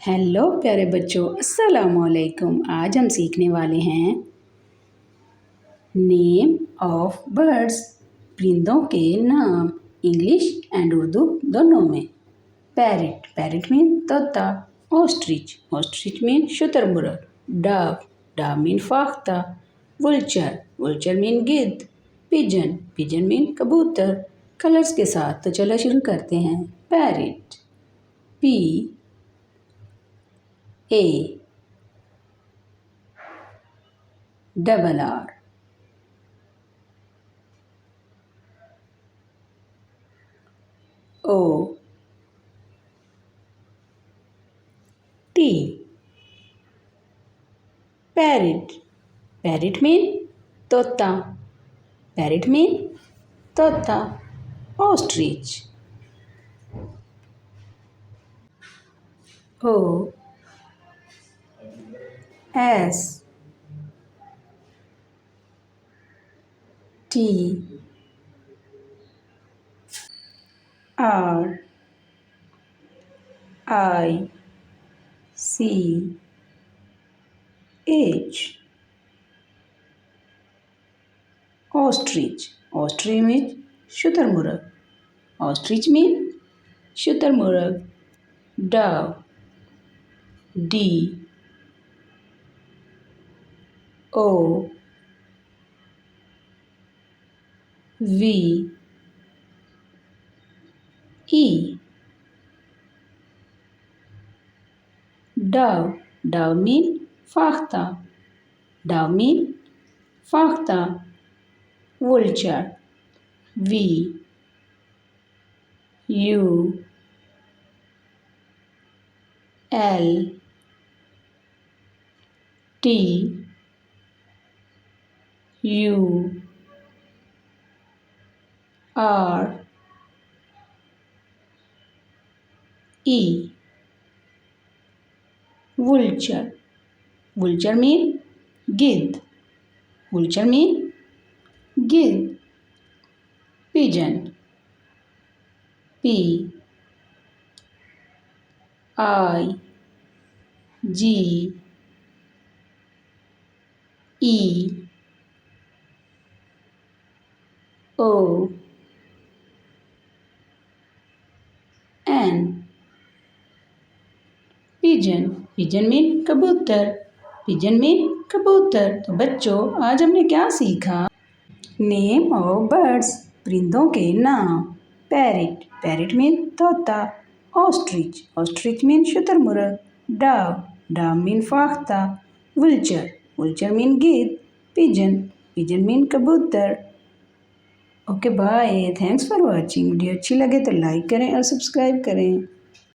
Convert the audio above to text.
Hello प्यारे बच्चों, अस्सलामुअलैकुम। आज हम सीखने वाले हैं नेम ऑफ बर्ड्स, परिंदों के नाम, इंग्लिश एंड उर्दू दोनों में। पैरट, पैरट मीन तोता। ऑस्ट्रिच, ऑस्ट्रिच मीन शुतुरमुर्ग। डव, डव मीन फाख्ता। वुलचर, वुलचर मीन गिद्ध। पिजन, पिजन मीन कबूतर। कलर्स के साथ तो चलो शुरू करते हैं। Parrot, P A double R O T Parrot, parrot mean तोता, parrot mean तोता। Ostrich, O S T R I C H Ostrich, ostrich means शुतुरमुर्ग। Ostrich mean शुतुरमुर्ग। Dove, D O V E Dove, dove mean फाख्ता, dove mean फाख्ता। Vulture, V U L T U R E Vulture, vulture mean गिद्ध, vulture mean गिद्ध। Pigeon, P I G E O N pigeon, pigeon mean कबूतर, pigeon mean कबूतर। तो बच्चों, आज हमने क्या सीखा? नेम ऑफ बर्ड्स, परिंदों के नाम। पैरट, पैरट मीन तोता। ऑस्ट्रिच, ऑस्ट्रिच मीन शुतुरमुर्ग। डव, डव मीन फाख्ता। वुलचर, वुलचर मीन गिद्ध। पिजन, पिजन मीन कबूतर। Okay bye, thanks for watching. Video अच्छी लगे तो लाइक करें और सब्सक्राइब करें।